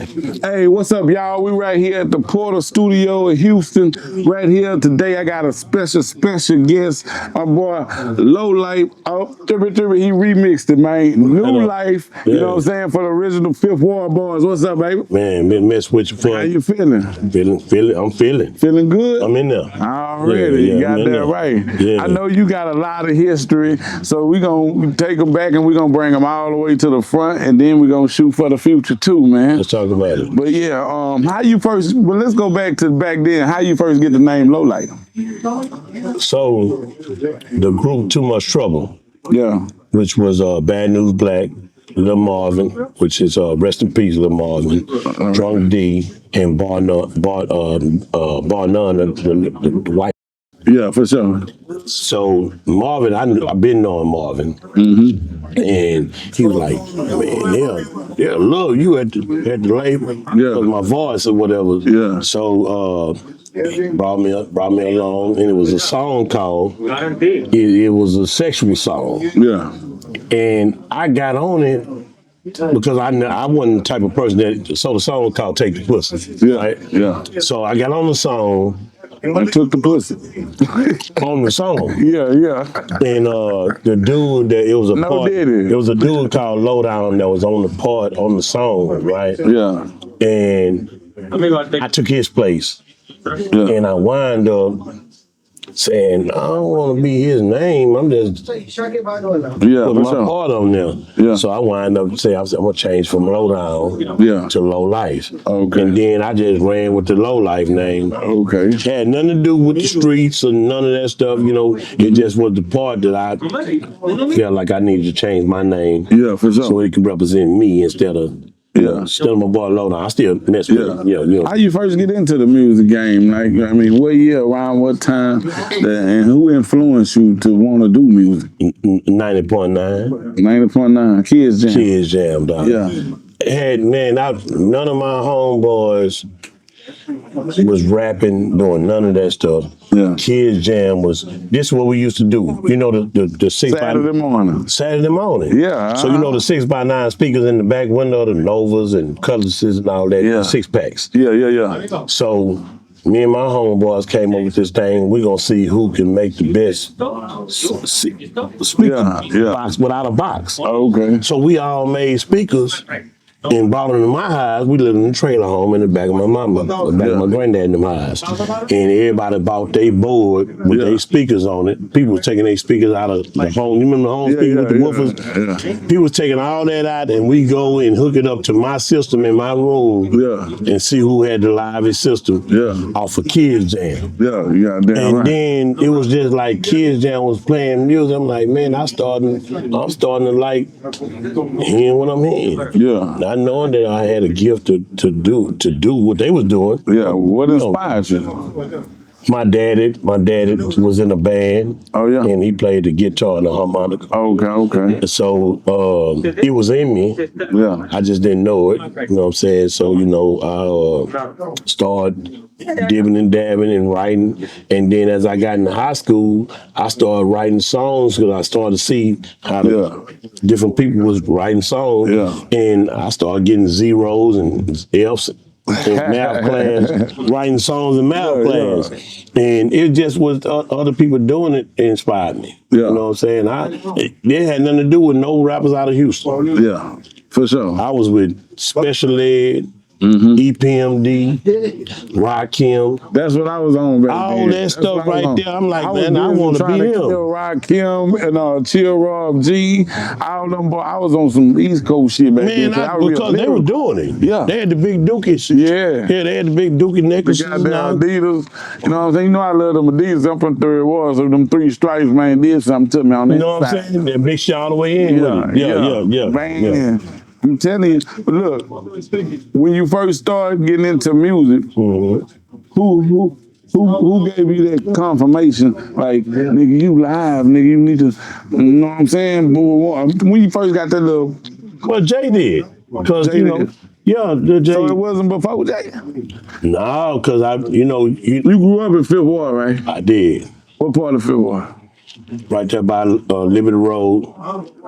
Hey, what's up, y'all? We right here at the Porter Studio in Houston. Right here today, I got a special guest. My boy, Low Life. Oh, he remixed it, man. New Life. You know what I'm saying? For the original Fifth Ward boys. What's up, baby? Man, been messing with you for. How you feeling? I'm feeling. Feeling good? I'm in there. Already, you got that right. Yeah. I know you got a lot of history, so we gonna take them back and we gonna bring them all the way to the front, and then we gonna shoot for the future too, man. Let's talk about it. But yeah, how you first? Well, let's go back to back then. How you first get the name Low Life? So, the group Too Much Trouble, Yeah. which was Bad News Black, Lil Marvin, which is rest in peace, Lil Marvin, Drunk D, and Bar None, the white. Yeah, for sure. So Marvin, I've been knowing Marvin, and he was like, "Man, they'll love you at the label, Yeah. my voice or whatever." Yeah. So brought me along, and it was a song called. It was a sexual song, Yeah. and I got on it because I wasn't the type of person that. So the song was called "Take the Pussy." Yeah. Right? Yeah. So I got on the song. I took the pussy. On the song. Yeah, yeah. And the dude that it was a No part. diddy. It was a dude called Lowdown that was on the part on the song, right? Yeah. And I took his place, Yeah. and I wind up saying, I don't want to be his name. I'm just Yeah, putting for my sure. part on there. Yeah. So I wind up saying, I'm gonna change from Lowdown Yeah. to Low Life. Okay. And then I just ran with the Low Life name. Okay. Had nothing to do with the streets or none of that stuff, you know. It just was the part that I felt like I needed to change my name Yeah, for sure. so it could represent me instead of instead of my boy Lowdown. I still mess with him. Yeah, you know. How you first get into the music game? Like, I mean, what year, around what time, and who influenced you to want to do music? 90.9. 90.9, Kids Jam. Kids Jam, dog. Yeah. None of my homeboys was rapping, doing none of that stuff. Yeah. Kids Jam this is what we used to do. You know the 6 Saturday morning. Saturday morning. Yeah. So you know the 6x9 speakers in the back window, the Novas and Cutlasses and all that, Yeah. 6-packs. Yeah. So me and my homeboys came up with this thing. We're gonna see who can make the best speaker box without a box. Okay. So we all made speakers and brought them to my house. We lived in a trailer home in the back of my mama, the back of my granddad in the house. And everybody bought their board with their speakers on it. People was taking their speakers out of the home. You remember the home speaker with the woofers? Yeah. People was taking all that out, and we go and hook it up to my system in my room and see who had the livest system off of Kids Jam. Yeah, you got damn And right. then it was just like Kids Jam was playing music. I'm like, man, I'm starting to like hearing what I'm hearing. Yeah. Not knowing that I had a gift to do what they was doing. Yeah, what inspired you? My daddy was in a band. Oh, yeah? And he played the guitar and the harmonica. Okay. So it was in me. Yeah. I just didn't know it. You know what I'm saying? So, you know, I started dibbing and dabbing and writing. And then as I got into high school, I started writing songs because I started to see how different people was writing songs. Yeah. And I started getting zeros and F's in math class, writing songs in math class. And it just was other people doing it inspired me. Yeah. You know what I'm saying? It had nothing to do with no rappers out of Houston. Yeah, for sure. I was with Special Ed, EPMD, Rakim. That's what I was on back all then. that stuff right there. I'm like, I man, I want to be him. Rakim and Chill Rob G. All them boys. I was on some East Coast shit back then. Because they were doing it. Yeah. They had the big dookies. Yeah. Yeah, they had the big dookie The necklaces. goddamn Adidas. You know what I'm saying? You know I love them Adidas. I'm from Third Ward, so them 3 stripes, man, did something to me on that You know what I'm saying? That big shot all the way in. Yeah. Man, I'm telling you, but look, when you first started getting into music, who gave you that confirmation? Like, nigga, you live, nigga, you need to, you know what I'm saying? When you first got that little... Well, Jay did. Because, you know, the Jay. So it wasn't before Jay? No, because you grew up in Fifth Ward, right? I did. What part of Fifth Ward? Right there by Liberty Road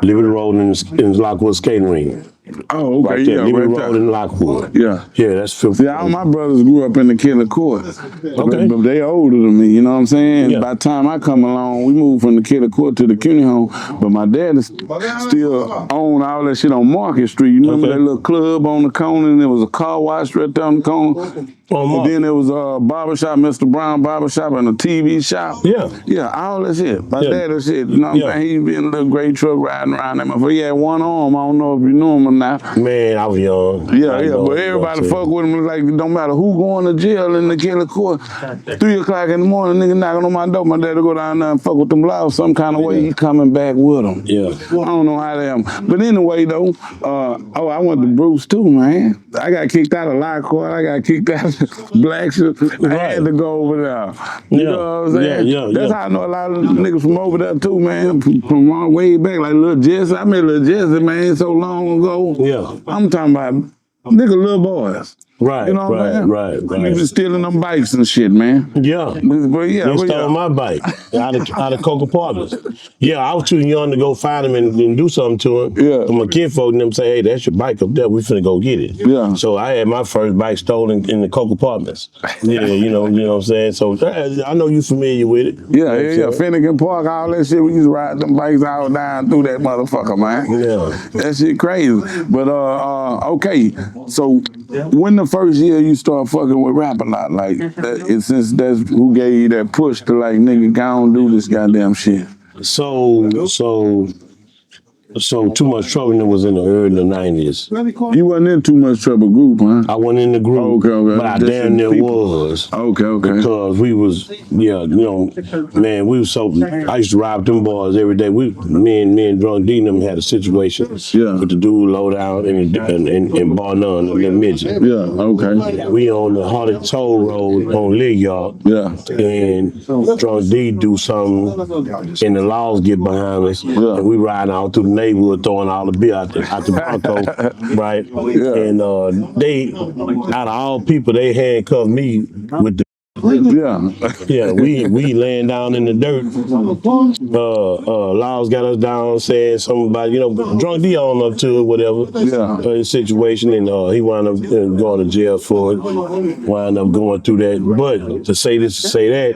in Lockwood Skating Ring. Oh, okay, Right there, yeah, Liberty right Road there. in Lockwood. Yeah. Yeah, that's Fifth. See, all my brothers grew up in the Killer Court, Okay. but they older than me. You know what I'm saying? Yeah. By the time I come along, we moved from the Killer Court to the CUNY home. But my dad is still own all that shit on Market Street. You remember Okay. that little club on the corner, and there was a car wash right there on the corner. On And then Market. there was a barbershop, Mr. Brown barbershop, and a TV shop. Yeah. Yeah, all that shit. My Yeah. dad that shit. You know what I'm Yeah. saying? He be in a little gray truck riding around that motherfucker. He had one arm. I don't know if you knew him or not. Man, I was young. Yeah, I yeah, know, but you know what everybody I'm fuck saying? with him. Like, it don't matter who going to jail in the Killer Court. 3 o'clock in the morning, nigga knocking on my door. My dad will go down there and fuck with them laws some kind of way. He coming back with them. Yeah. I don't know how they am. But anyway, though, I went to Bruce too, man. I got kicked out of Lockhart. I got kicked out of Blacksburg. I had to go over there. You know what I'm saying? Yeah. That's how I know a lot of niggas from over there too, man. From long way back, like Lil Jesse. I met Lil Jesse, man, so long ago. Yeah. I'm talking about nigga little boys. Right, You know what I'm saying? right. Niggas stealing them bikes and shit, man. Yeah. But yeah, They but stole yeah. my bike out of Coke Apartments. Yeah, I was too young to go find him and do something to him. Yeah. But my kinfolk and them say, hey, that's your bike up there. We finna go get it. Yeah. So I had my first bike stolen in the Coke Apartments. Yeah, you know what I'm saying? So I know you familiar with it. Yeah. Finnegan Park, all that shit. We used to ride them bikes all down through that motherfucker, man. Yeah. That shit crazy. But okay. So when the first year you start fucking with rap a lot, like since that's who gave you that push to like nigga go on do this goddamn shit. So Too Much Trouble was in the early 90s. You wasn't in Too Much Trouble group, huh? I wasn't in the group, Okay. but I Just damn near people. was. Okay. Because we was, man, we was so, I used to ride with them boys every day. Me and Drunk D and them had a situation with the dude low down and Bar None, and then midget. Yeah, okay. We on the Hardy Toll Road on Lee Yard. Yeah. And Drunk D do something, and the laws get behind us, and we riding out through the neighborhood throwing all the beer out the Bronco, right? Yeah. And they, out of all people, they handcuffed me with the. Yeah, we laying down in the dirt. Laws got us down saying something about, Drunk D on up to it, whatever. His situation, and he wound up going to jail for it. Wound up going through that. But to say this, to say that,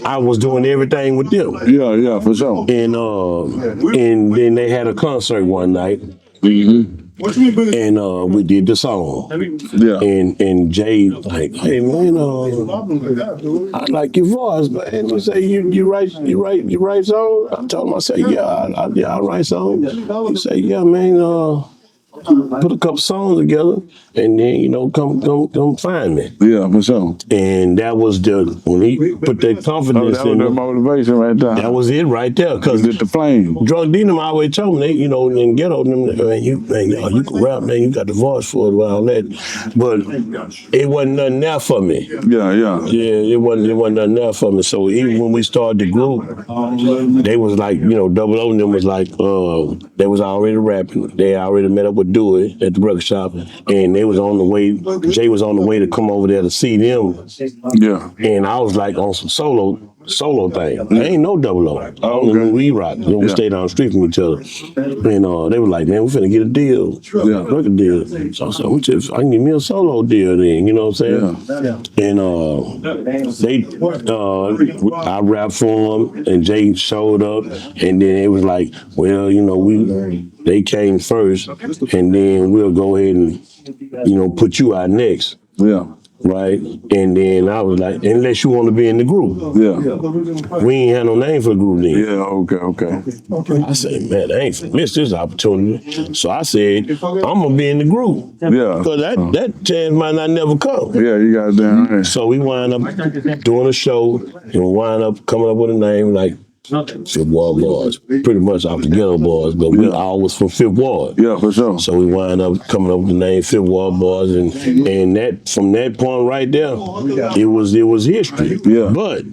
I was doing everything with them. Yeah, for sure. And then they had a concert one night. And we did the song. Yeah. And Jay like, hey man, I like your voice, man. He say you write songs? I told him, I said, I write songs. He say, yeah, man, put a couple songs together and then, come find me. Yeah, for sure. And that was when he put that confidence that was the motivation right there. That was it right there. Cause the flame. Drunk D always told me, in ghetto, man, you can rap, man, you got the voice for it, all that. But it wasn't nothing there for me. Yeah. Yeah, it wasn't nothing there for me. So even when we started the group, they was like, Double O and them was like, they was already rapping. They already met up with Dewey at the record shop, and they was on the way. Jay was on the way to come over there to see them. Yeah. And I was like on some solo thing. I ain't no Double O. Only when we rock. We stay down the street from each other. And they were like, man, we finna get a deal. Record deal. So I said, I can get me a solo deal then, you know what I'm saying? And I rapped for them, and Jay showed up, and then it was like, well, they came first, and then we'll go ahead and, put you out next. Yeah. Right? And then I was like, unless you want to be in the group. Yeah. We ain't had no name for the group then. Yeah, okay. I said, man, I ain't miss this opportunity. So I said, I'm gonna be in the group. Yeah. Because that chance might not never come. Yeah, you got down right. So we wind up doing a show and wind up coming up with a name like Fifth Ward Boys, pretty much off the Ghetto Boys, but we all was from Fifth Ward. Yeah, for sure. So we wind up coming up with the name Fifth Ward Boys, and that from that point right there, it was history. Yeah. But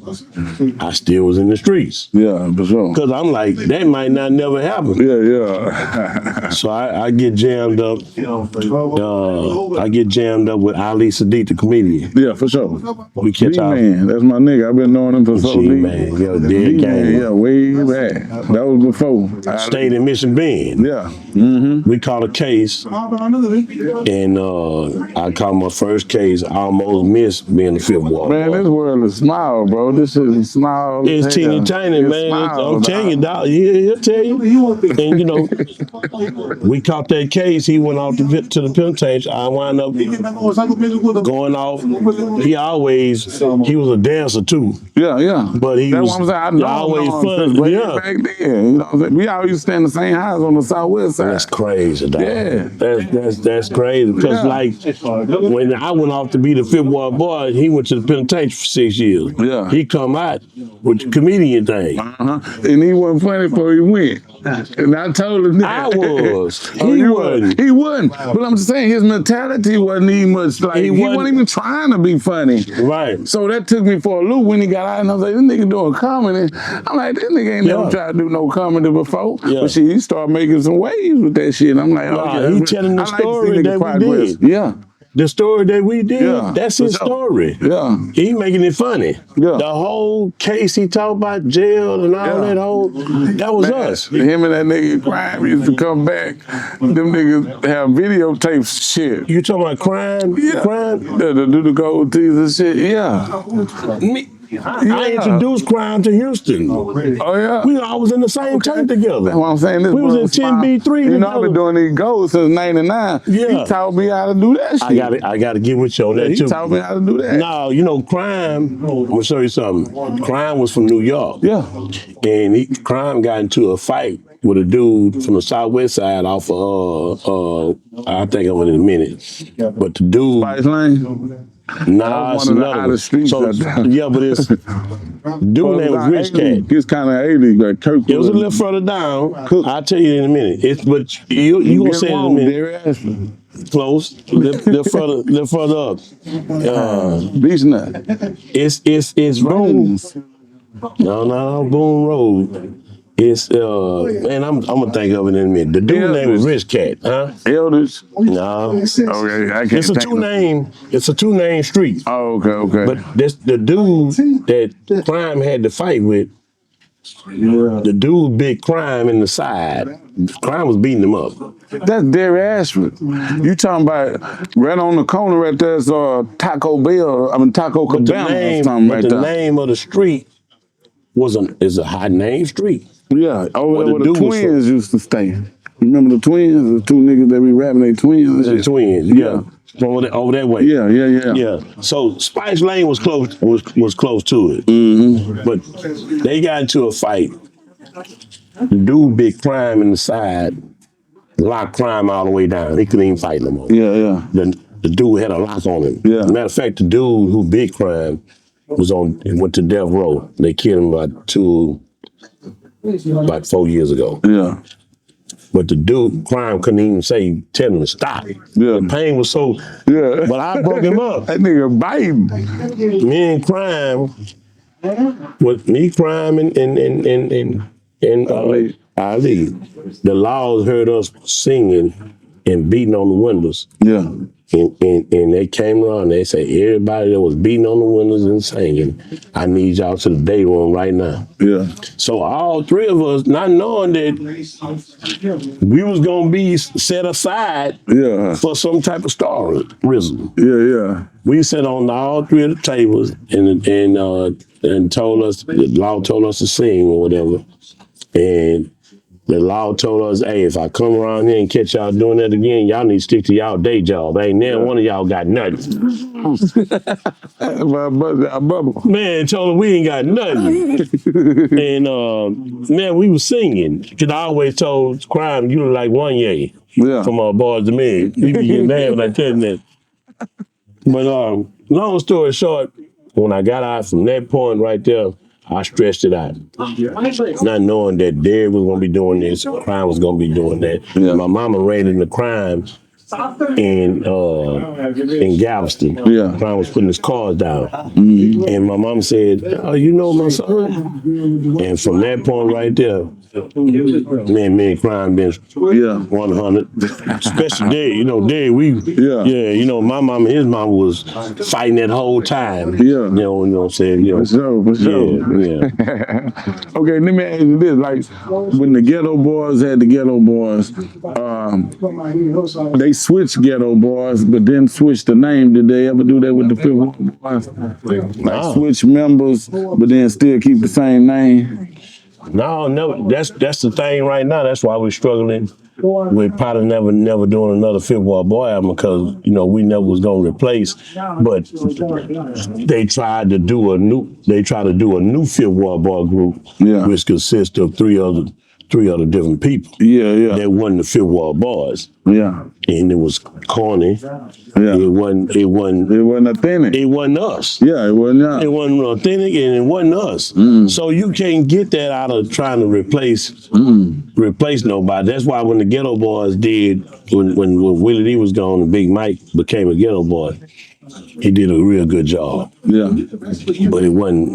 I still was in the streets. Yeah, for sure. Cause I'm like, that might not never happen. Yeah. So I get jammed up. I get jammed up with Ali Sadiq, the comedian. Yeah, for sure. We catch our man, that's my nigga. I've been knowing him for so long. Man, dead gang. Yeah, way back. That was before. Stayed in Mission Bend. Yeah. We caught a case, and I caught my first case. I almost missed being the fifth ward Man, this boy. world is small, bro. This is small. It's as teeny hell. tiny, It's man. small, I'm telling you, dog. dog. He'll tell you. And you know, we caught that case. He went off to the penitentiary. I wound up going off. He was a dancer too, Yeah. but he That's was what I'm saying. I know always him since fun. way Yeah. back then. You know what I'm saying? We always used to stay in the same house on the southwest side. That's crazy, dog. Yeah. That's crazy. Because Yeah. like when I went off to be the fifth ward boy, he went to the penitentiary for 6 years. Yeah. He come out with the comedian thing. And he wasn't funny before he went. And I told him that. I was. Oh, He you wasn't. He wasn't. But I'm just saying his mentality wasn't even much like he wasn't even trying to be funny. Right. So that took me for a loop when he got out, and I was like, this nigga doing comedy. I'm like, this nigga ain't never tried to do no comedy before. Yeah. But shit, he started making some waves with that shit. I'm like, okay. He telling the I like to see story niggas that we progress. did. Yeah. The story that we did, Yeah, that's for his sure. story. Yeah. He making it funny. Yeah. The whole case he talked about jail and all that was us. Him and that nigga Crime used to come back. Them niggas have videotapes shit. You talking about crime? Yeah. Crime? To do the gold teeth and shit. Yeah. I introduced crime to Houston. Oh yeah. We always in the same tape together. That's what I'm saying. This We was in brother 10B3 You know, I've been together. doing these goals since '99. Yeah. He taught me how to do that shit. I gotta get with you on that He too. taught me how to do that. No, you know, crime. I'm gonna show you something. Crime was from New York. Yeah. And crime got into a fight with a dude from the southwest side off I think of it in a minute. But the dude, Spice Lane. nah, it's one of the another hottest one. streets So out there. yeah, but it's dude name was Rich Cat. It's kind of 80s, like Kirk. It was a little further down. I'll tell you in a minute. But you gonna say it in a minute. Close. Little further up. Beach Nut. It's Boom. No, Boone Road. It's man, I'm gonna think of it in a minute. The dude name was Rich Cat, huh? Elders. No. Okay, I can't. It's a two name street. Oh, okay. But this the dude that Crime had to fight with. The dude big Crime in the side. Crime was beating him up. That's Derry Ashford. You talking about right on the corner right there is Taco Bell, Taco Cabana or something right the there. name of the street is a high name street. Yeah, over there where the dude was twins used to stay. Remember the twins? The two niggas that be rapping, they twins and The shit. twins, yeah. Over that way. Yeah. Yeah. So Spice Lane was close to it. Mm-hmm. But they got into a fight. The dude big Crime in the side, locked Crime all the way down. He couldn't even fight no more. Yeah. The dude had a lock on him. Yeah. Matter of fact, the dude who big Crime went to death row. They killed him about 4 years ago. Yeah. But the dude, Crime couldn't even tell him to stop. Yeah. The pain was so. Yeah. But I broke him up. That nigga biting. Me and Crime, and Ali. The laws heard us singing and beating on the windows. Yeah. And they came around. They said, everybody that was beating on the windows and singing, I need y'all to the day room right now. Yeah. So all three of us, not knowing that we was gonna be set aside for some type of starism. Yeah. We sat on all three of the tables and told us, the law told us to sing or whatever. And the law told us, hey, if I come around here and catch y'all doing that again, y'all need to stick to y'all day job. Ain't never one of y'all got nothing. My brother. Man told him we ain't got nothing. And man, we was singing. Cause I always told Crime, you look like one yay. Yeah. From our Boys to Men. You be getting mad when I tell him that. But long story short, when I got out from that point right there, I stretched it out. Not knowing that Derek was gonna be doing this, Crime was gonna be doing that. Yeah. My mama ran into Crime in Galveston. Yeah. Crime was putting his cars down. Mm-hmm. And my mom said, oh, you know my son? And from that point right there, Me and crime been Yeah. 100. Especially Dad, Dad, my mom and his mom was fighting that whole time. Yeah. You know what I'm saying? For sure, for sure. Yeah. Okay, let me ask you this: like when the Ghetto Boys had the Ghetto Boys, they switched Ghetto Boys, but then switched the name. Did they ever do that with the Fifth Ward Boys? Like No. switch members, but then still keep the same name. No. That's the thing right now. That's why we're struggling. We're probably never doing another Fifth Ward Boy album because we never was gonna replace. But they tried to do a new Fifth Ward Boy group, Yeah. which consists of three other different people. Yeah. That wasn't the Fifth Ward Boys, Yeah. and it was corny. Yeah. It wasn't. It wasn't authentic. It wasn't us. Yeah, it wasn't. It wasn't authentic and it wasn't us. So you can't get that out of trying to replace nobody. That's why when the Ghetto Boys did, when Willie D was gone and Big Mike became a Ghetto Boy, he did a real good job. Yeah. But it wasn't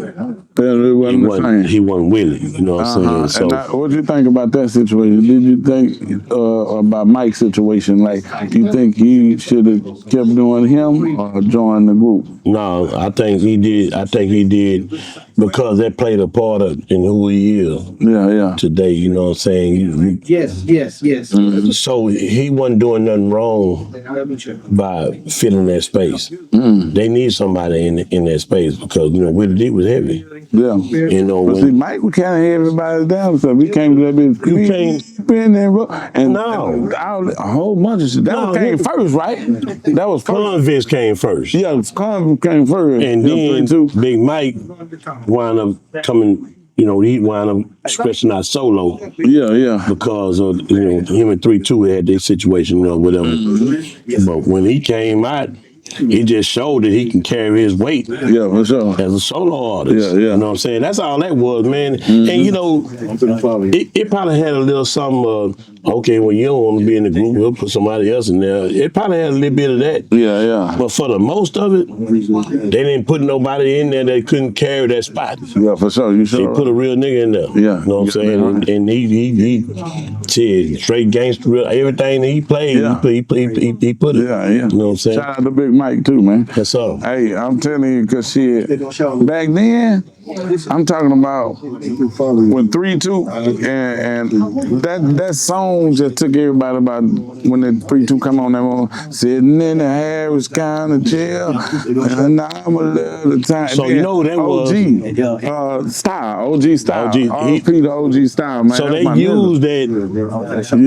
the same. he wasn't Willie, you know what I'm saying? So What do you think about that situation? Did you think about Mike's situation? Like, do you think he should have kept doing him or joined the group? no, I think he did because that played a part in who he is Yeah. today, you know what I'm saying? Yes. So he wasn't doing nothing wrong by filling that space. They need somebody in that space because Willie D was heavy. Yeah. But see, Mike was kind of everybody down, so we came to that bitch. You can't spin there, bro. And No. a whole bunch of shit. That came first, right? That was first. Convicts came first. Yeah, Convict came first. And then Big Mike wound up coming, he wound up stretching out solo Yeah. because of him and 3-2 had their situation or whatever. But when he came out, he just showed that he can carry his weight. Yeah, for sure. As a solo artist. Yeah. You know what I'm saying? That's all that was, man. And it probably had a little something okay, well, you don't want to be in the group, we'll put somebody else in there. It probably had a little bit of that. Yeah. But for the most of it, they didn't put nobody in there that couldn't carry that spot. Yeah, for sure. You They sure. put a real nigga in there. Yeah. You know what I'm saying? And he shit, straight gangster, everything that he played, Yeah. he put it. Yeah. You know what I'm saying? Shout out to Big Mike too, man. That's all. Hey, I'm telling you, cause shit, back then, I'm talking about when 3-2 and that song just took everybody about when the 3-2 come on that one, sitting in the Harris kind of chair, and I'm a little time. So you know that was OG style, OG style, RP to OG style, man. So That's they my used nigga. that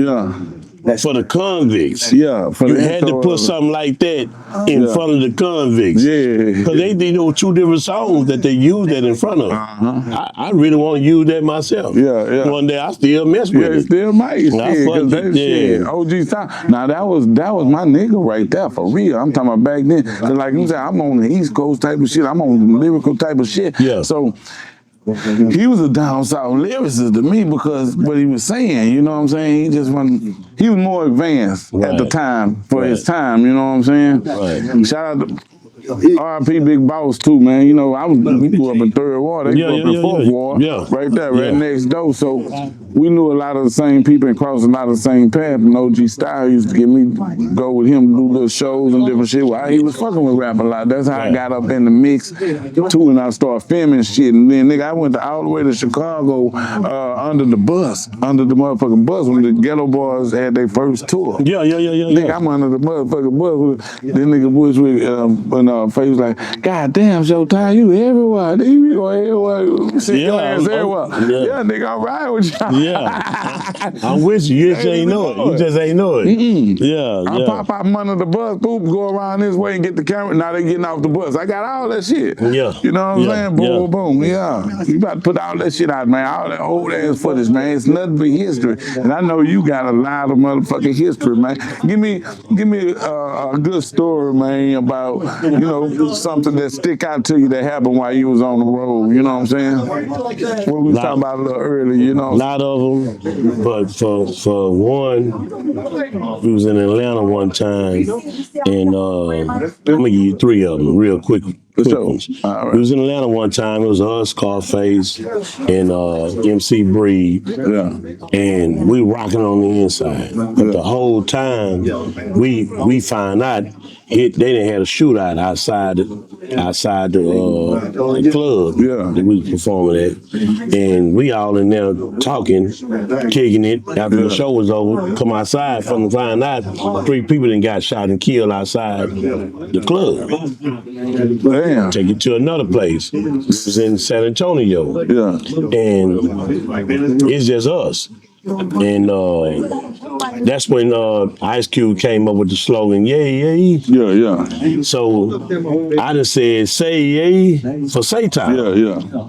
Yeah. for the convicts. Yeah, for You the had to intro put of it. something like that in front of the convicts. Yeah. Because they did two different songs that they used that in front of. I really want to use that myself. Yeah. One day I still mess with Yeah, it. still might. I Shit, fuck cause that it, shit, yeah. OG style. Now that was my nigga right there for real. I'm talking about back then. 'Cause like you said, I'm on the East Coast type of shit. I'm on lyrical type of shit. Yeah. So he was a down south lyricist to me because what he was saying, you know what I'm saying? He just wasn't. He was more advanced at the Right. time for his time. You know what I'm saying? Right. Shout out to R.I.P. Big Boss too, man. You know, we grew up in Third Ward. They grew up in Fourth Ward. Yeah. Right there, right Yeah. next door. So we knew a lot of the same people and crossed a lot of the same path. And OG Style used to get me go with him, do little shows and different shit. Well, he was fucking with rap a lot. That's how I got up in the mix too, and I started filming shit. And then nigga, I went all the way to Chicago under the motherfucking bus when the Ghetto Boys had their first tour. Yeah. Nigga, I'm under the motherfucking bus. Then nigga Bush with face like, God damn, Showtime, you everywhere. You go everywhere. Shit, your ass everywhere. Yeah, nigga, I'm right with you. Yeah. I'm with you. You just ain't know it. You just ain't know it. Yeah. I pop out from under the bus, boop, go around this way and get the camera. Now they getting off the bus. I got all that shit. Yeah. You know what I'm saying? Boom. Yeah. You about to put all that shit out, man. All that old ass footage, man. It's nothing but history. And I know you got a lot of motherfucking history, man. Give me a good story, man, about, something that stick out to you that happened while you was on the road. You know what I'm saying? What we was talking about a little earlier, you know. A lot of them, but for one, we was in Atlanta one time, and I'm gonna give you three of them real quick. For sure. All We right. was in Atlanta one time. It was us, Scarface, and MC Breed. Yeah. And we rocking on the inside. But the whole time, we find out they didn't have a shootout outside the club Yeah. that we was performing at, and we all in there talking, kicking it. After the show was over, come outside, from to find out 3 people done got shot and killed outside the club. Damn. Take it to another place. This is in San Antonio. Yeah. And it's just us. And that's when Ice Cube came up with the slogan, "Yay, yay." Yeah. Yeah. So I just said, "Say yay" for say time. Yeah. Yeah.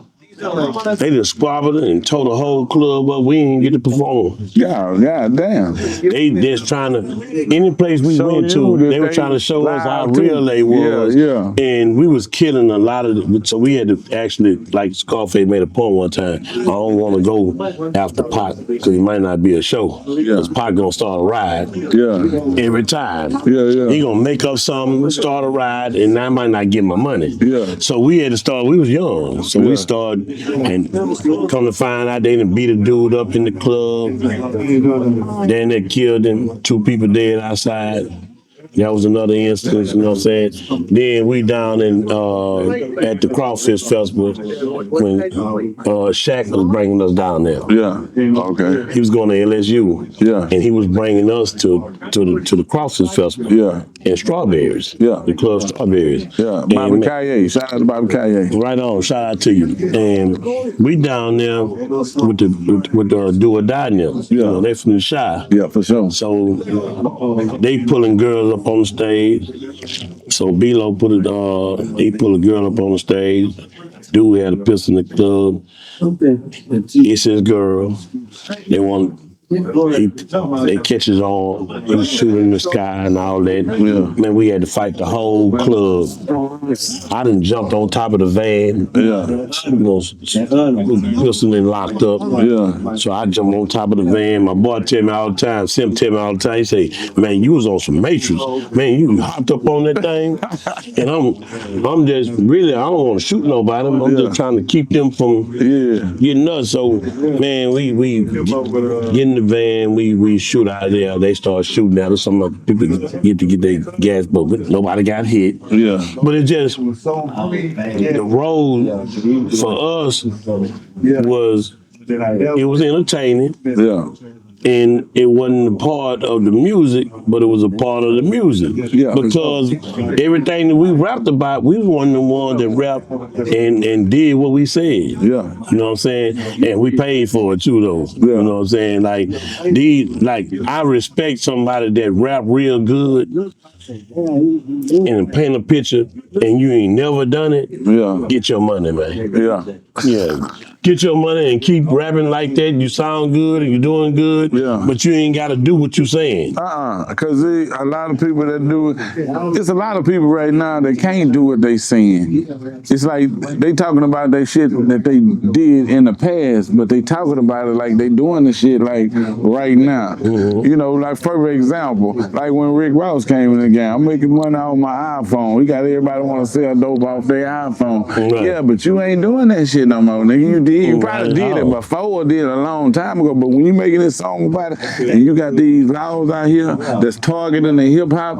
They just squabbled and tore the whole club up. We didn't get to perform. God damn. They just trying to, any place we Show went you to, that they were they trying to show us how live too. real they was. Yeah. And we was killing a lot of it. So we had to actually, like Scarface made a point one time, I don't want to go after Pac because it might not be a show. Because Pac gonna start a ride every time. Yeah. He gonna make up something, start a ride, and I might not get my money. Yeah. So we had to start, we was young. So we started, and come to find out they done beat a dude up in the club. Then they killed him, 2 people dead outside. That was another instance, you know what I'm saying? Then we down in at the Crawfish Festival when Shaq was bringing us down there. Yeah. Okay. He was going to LSU. Yeah. And he was bringing us to the Crawfish Festival. Yeah. And Strawberries. Yeah. The club Strawberries. Yeah. And Bobby Kaye. Shout out to Bobby Kaye. right on, shout out to you. And we down there with the Do or Die now. You know, they from the Shy. Yeah, for sure. So they pulling girls up on the stage. So B-Lo he pulled a girl up on the stage. Dude had a pistol in the club. It's his girl. They catch his arm. He was shooting in the sky and all that. Yeah. Man, we had to fight the whole club. I done jumped on top of the van. Yeah. You know, pistol and locked up. Yeah. So I jumped on top of the van. My boy tell me all the time, Sim tell me all the time, he say, "Man, you was on some Matrix. Man, you hopped up on that thing." And I'm just really, I don't want to shoot nobody. I'm just trying to keep them from getting us. So man, we get in the van, we shoot out of there. They start shooting at us. Some people get their gas, but nobody got hit. Yeah. But it just, the road for us was, it was entertaining. Yeah. And it wasn't a part of the music, but it was a part of the music. Yeah. Because everything that we rapped about, we was one of the ones that rapped and did what we said. Yeah. You know what I'm saying? And we paid for it too, though. Yeah. You know what I'm saying? Like I respect somebody that rap real good and paint a picture and you ain't never done it. Yeah. Get your money, man. Yeah. Yeah. Get your money and keep rapping like that. You sound good and you're doing good. Yeah. But you ain't got to do what you saying. Because a lot of people that do it, it's a lot of people right now that can't do what they saying. It's like they talking about that shit that they did in the past, but they talking about it like they doing the shit like right now. Mm-hmm. You know, like perfect example, like when Rick Ross came in the game, I'm making money off my iPhone. We got everybody want to sell dope off their iPhone. Right. Yeah, but you ain't doing that shit no more, nigga. You probably did it before or did it a long time ago, but when you making this song about it and you got these laws out here that's targeting the hip hop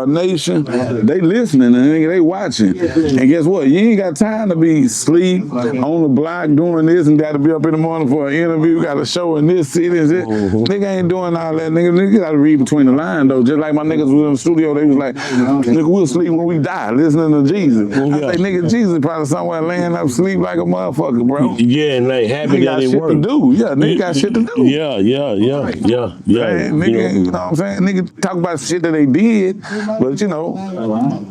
nation, they listening and they watching. And guess what? You ain't got time to be sleep on the block doing this and got to be up in the morning for an interview, got a show in this city and shit. Nigga ain't doing all that, nigga. Nigga got to read between the lines though. Just like my niggas was in the studio, they was like, nigga, we'll sleep when we die, listening to Jesus. I say, nigga, Jesus probably somewhere laying up sleep like a motherfucker, bro. Yeah, and like happy that it worked. Yeah, nigga got shit to do. Yeah. Man, nigga, you know what I'm saying? Nigga talk about shit that they did, but you know,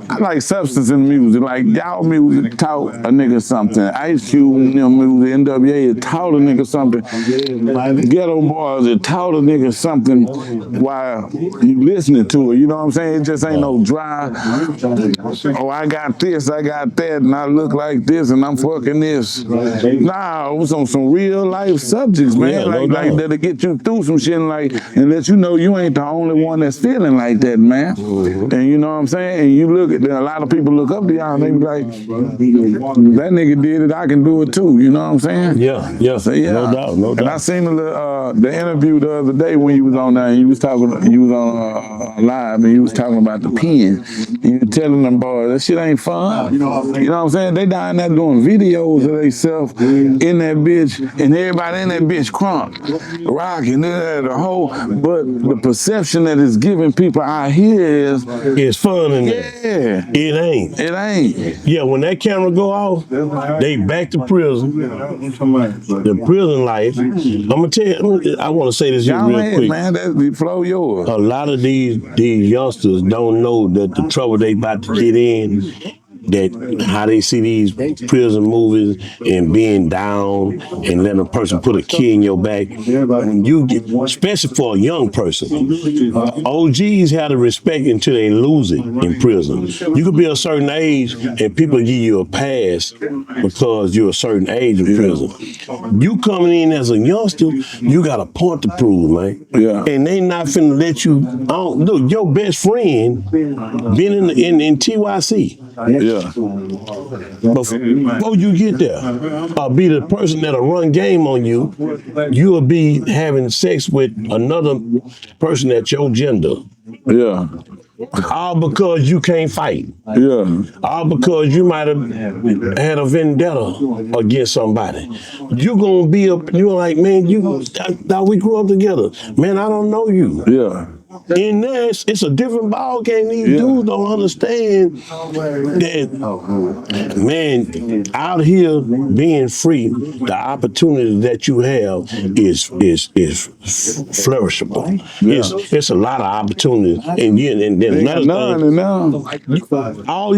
I like substance in music. Like y'all music taught a nigga something. Ice Cube and them music, NWA, it taught a nigga something. Ghetto Boys, it taught a nigga something while you listening to it. You know what I'm saying? It just ain't no dry, oh, I got this, I got that, and I look like this, and I'm fucking this. Nah, it was on some real life subjects, man. Yeah, like that'll get you you through some shit and let you know you ain't the only one that's feeling like that, man. And you know what I'm saying? And you look at a lot of people look up to y'all and they be like, that nigga did it, I can do it too. You know what I'm saying? Yeah, yeah, So, yeah. no doubt, no doubt. And I seen the interview the other day when you was on there and you was on live and you was talking about the pen. And you was telling them boys, that shit ain't fun. You know what I'm saying? They down there doing videos of themselves in that bitch and everybody in that bitch crunk, rocking, the whole, but the perception that it's giving people out here is it's fun in there. Yeah. It ain't. It ain't. Yeah, when that camera go off, they back to prison. The prison life. I'm gonna tell you, I want to say this here real quick. Man, that's the flow yours. A lot of these youngsters don't know that the trouble they about to get in, that how they see these prison movies and being down and letting a person put a key in your back. When you get, especially for a young person, OGs have the respect until they lose it in prison. You could be a certain age and people give you a pass because you're a certain age in prison. You coming in as a youngster, you got a point to prove, man. Yeah. And they not finna let you. Look, your best friend been in TYC. Yeah. Before you get there, be the person that'll run game on you, you'll be having sex with another person at your gender. Yeah. All because you can't fight. Yeah. All because you might have had a vendetta against somebody. You gonna be up, you're like, man, we grew up together. Man, I don't know you. Yeah. In this, it's a different ball game. These dudes don't understand that, man, out here being free, the opportunity that you have is flourishable. Yeah. It's a lot of opportunities, and then another thing, all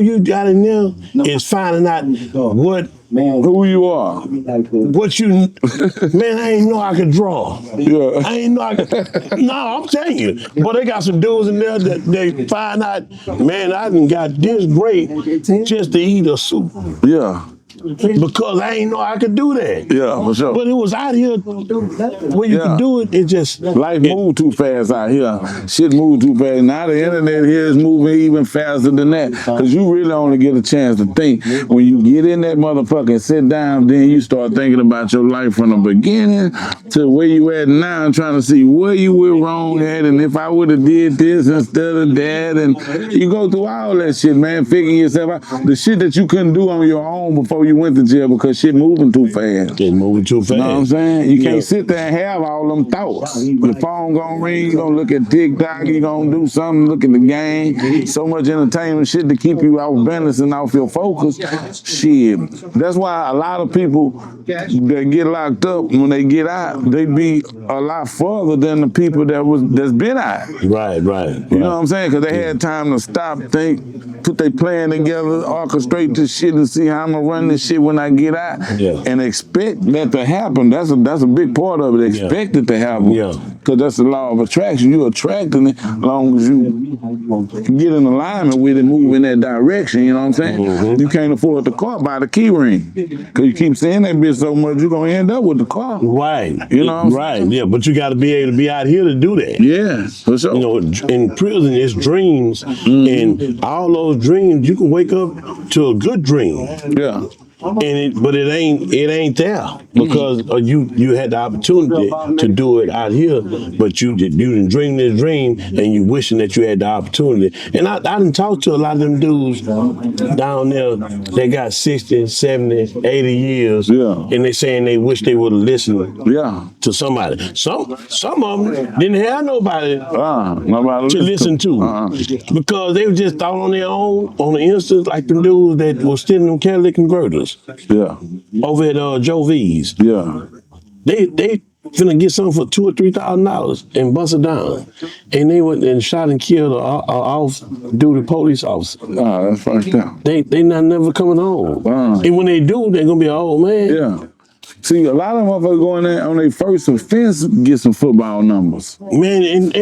you got in there is finding out who you are. What you, man, I ain't know I could draw. Yeah. I ain't know I could. No, I'm telling you. But they got some dudes in there that they find out, man, I done got this great just to eat a soup. Yeah. Because I ain't know I could do that. Yeah, for sure. But it was out here where you could do it. It just life moved too fast out here. Shit moved too fast. Now the internet here is moving even faster than that. Cause you really only get a chance to think when you get in that motherfucker and sit down. Then you start thinking about your life from the beginning to where you at now, and trying to see where you went wrong at, and if I would have did this instead of that. And you go through all that shit, man. Figuring yourself out. The shit that you couldn't do on your own before you went to jail because shit moving too fast. It's moving too fast. You know what I'm saying? You can't sit there and have all them thoughts. The phone gonna ring, you gonna look at TikTok, you gonna do something, look at the game. So much entertainment shit to keep you off balance and off your focus. Shit. That's why a lot of people that get locked up, when they get out, they be a lot further than the people that's been out. Right. You know what I'm saying? Because they had time to stop, think, put their plan together, orchestrate this shit and see how I'm gonna run this shit when I get out. Yeah. And expect that to happen. That's a big part of it. Expect it to happen. Yeah. Because that's the law of attraction. You're attracting it as long as you get in alignment with it, move in that direction. You know what I'm saying? Mm-hmm. You can't afford the car, buy the key ring. Because you keep seeing that bitch so much, you're going to end up with the car. Right. You know what I'm right. saying? Yeah, but you got to be able to be out here to do that. Yeah, for sure. You know, in prison, it's dreams. Mm-hmm. And all those dreams, you can wake up to a good dream. Yeah. But it ain't there because you had the opportunity to do it out here, but you didn't dream this dream and you wishing that you had the opportunity. And I done talked to a lot of them dudes down there. They got 60, 70, 80 years, and they saying they wish they would have listened to somebody. Some of them didn't have nobody to listen to because they just thought on their own, on the instance, like the dudes that was stealing them catalytic converters. Yeah. Over at Joe V's. Yeah. They finna get something for $2,000 or $3,000 and bust it down. And they went and shot and killed a off-duty police officer. That's fucked up. They not never coming home. And when they do, they're gonna be an old man. Yeah. See, a lot of motherfuckers going there on their first offense get some football numbers. Man, and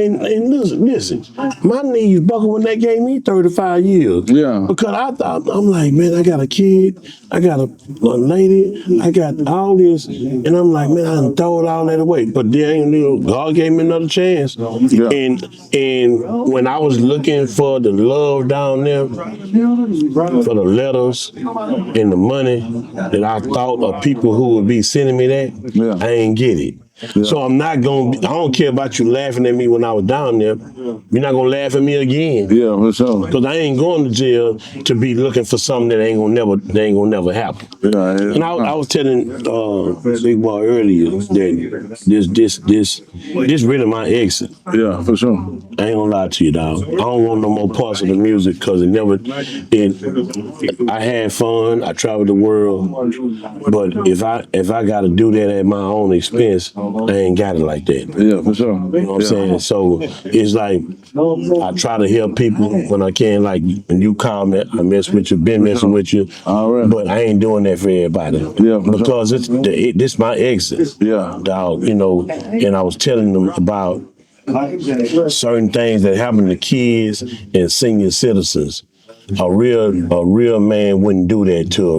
listen, my knees buckled when they gave me 35 years. Yeah. Because I thought, I'm like, man, I got a kid, I got a lady, I got all this, and I'm like, man, I done throw it all that away. But then, God gave me another chance. Yeah. And when I was looking for the love down there, for the letters and the money that I thought of people who would be sending me that, Yeah. I ain't get it. Yeah. So I'm not gonna. I don't care about you laughing at me when I was down there. You're not gonna laugh at me again. Yeah, for sure. Cause I ain't going to jail to be looking for something that ain't gonna never happen. Yeah, And I was telling Big Boy earlier that this really my exit. Yeah, for sure. I ain't gonna lie to you, dog. I don't want no more parts of the music because I had fun. I traveled the world, but if I got to do that at my own expense, I ain't got it like that. Yeah, for sure. You know what I'm saying? So it's like I try to help people when I can. Like when you comment, I mess with you, been messing with you, All right. but I ain't doing that for everybody. Yeah, for because this my exit. Yeah. Dog. You know, and I was telling them about certain things that happen to kids and senior citizens. A real man wouldn't do that to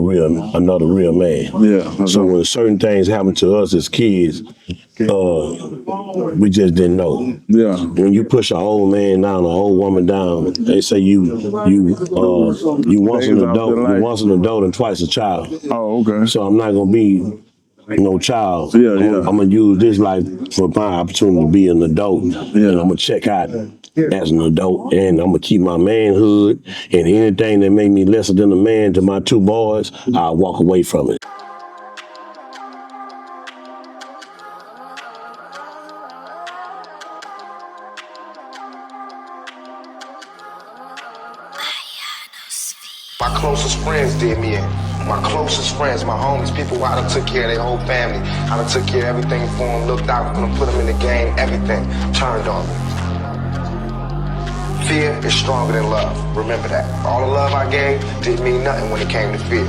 another real man. Yeah. So when certain things happen to us as kids, we just didn't know. Yeah. When you push an old man down, an old woman down, they say you once an adult and twice a child. Oh, okay. So I'm not gonna be no child. Yeah. I'm gonna use this life for my opportunity to be an adult. Yeah. And I'm gonna check out as an adult, and I'm gonna keep my manhood, and anything that make me lesser than a man to my two boys, I'll walk away from it. My closest friends did me in. My closest friends, my homies, people I done took care of their whole family. I done took care of everything for them, looked out for them, put them in the game, everything turned on me. Fear is stronger than love. Remember that. All the love I gave didn't mean nothing when it came to fear.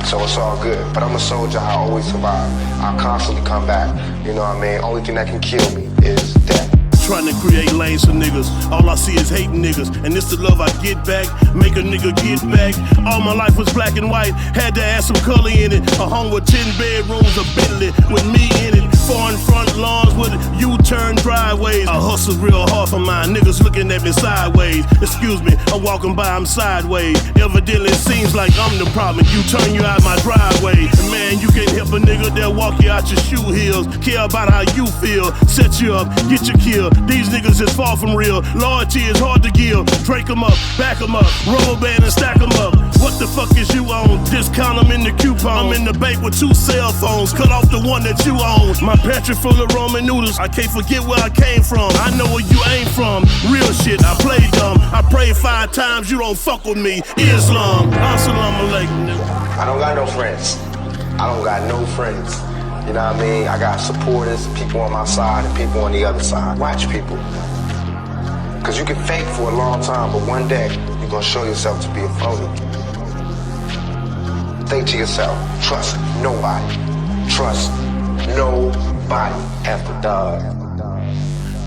So it's all good. But I'm a soldier, I always survive. I'll constantly come back. You know what I mean? Only thing that can kill me is death. Trying to create lanes for niggas. All I see is hating niggas. And this the love I get back. Make a nigga get back. All my life was black and white. Had to add some color in it. A home with 10 bedrooms, a Bentley with me in it. Foreign front lawns with U-turn driveways. I hustle real hard for mine. Niggas looking at me sideways. Excuse me, I'm walking by, I'm sideways. Evidently it seems like I'm the problem. You turn you out my driveway. And man, you can't help a nigga that walk you out your shoe heels. Care about how you feel. Set you up, get you killed. These niggas is far from real. Loyalty is hard to give. Drink them up, back them up, rubber band and stack them up. What the fuck is you on? Discount them in the coupon. I'm in the bank with 2 cell phones. Cut off the one that you own. My pantry full of ramen noodles. I can't forget where I came from. I know where you ain't from. Real shit, I play dumb. I pray 5 times, you don't fuck with me. Islam, assalamu alaikum. I don't got no friends. I don't got no friends. You know what I mean? I got supporters, people on my side and people on the other side. Watch people. Because you can fake for a long time, but one day you're going to show yourself to be a phony. Think to yourself, trust nobody. Trust nobody after dog.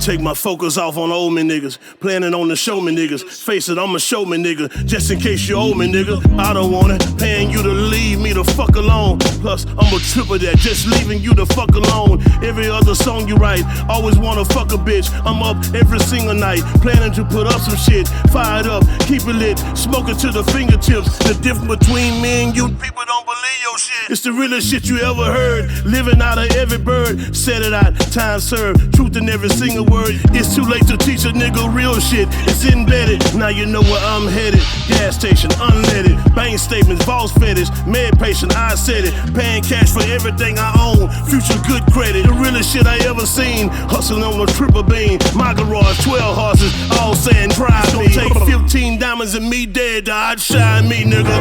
Take my focus off on old me niggas. Planning on the show me niggas. Face it, I'm a show me nigga. Just in case you owe me nigga. I don't want it. Paying you to leave me the fuck alone. Plus, I'm a triple that. Just leaving you the fuck alone. Every other song you write. Always wanna fuck a bitch. I'm up every single night. Planning to put up some shit. Fired up, keep it lit. Smoking to the fingertips. The difference between me and you, people don't believe your shit. It's the realest shit you ever heard. Living out of every bird. Set it out, time served. Truth in every single word. It's too late to teach a nigga real shit. It's embedded. Now you know where I'm headed. Gas station, unleaded. Bank statements, boss fetish. Med patient, I said it. Paying cash for everything I own. Future good credit. The realest shit I ever seen. Hustling on a triple beam. My garage, 12 horses. All saying drive me. Take 15 diamonds and me dead. I'd shine me, nigga.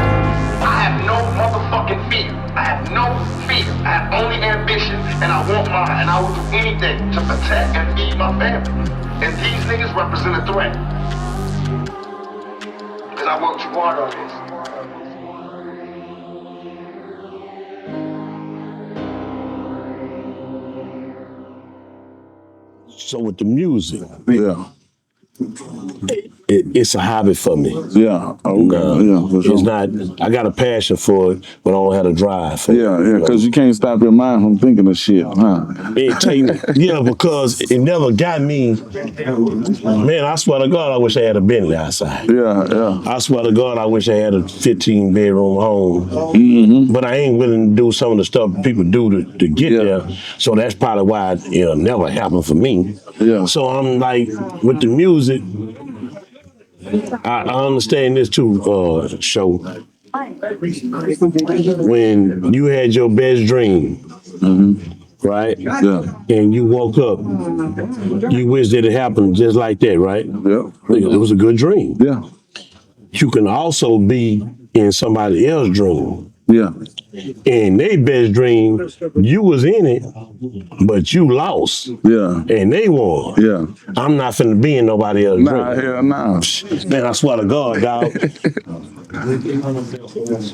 I have no motherfucking fear. I have no fear. I have only ambition, and I want mine, and I will do anything to protect and feed my family. And these niggas represent a threat. Because I worked too hard on this. So with the music, Yeah. it's a hobby for me. Yeah. Okay. Yeah, for sure. It's not. I got a passion for it, but I don't have a drive for it. Yeah, because you can't stop your mind from thinking of shit, huh? It take me, yeah, because it never got me. Man, I swear to God, I wish I had a Bentley outside. Yeah. I swear to God, I wish I had a 15-bedroom home. Mm-hmm. But I ain't willing to do some of the stuff people do to get there. So that's probably why it'll never happen for me. Yeah. So I'm like, with the music, I understand this too, Show. When you had your best dream, right? Yeah. And you woke up, you wish that it happened just like that, right? Yeah. It was a good dream. Yeah. You can also be in somebody else's dream. Yeah. In their best dream, you was in it, but you lost. Yeah. And they won. Yeah. I'm not finna be in nobody else's Nah, dream. hell nah. Man, I swear to God, dog.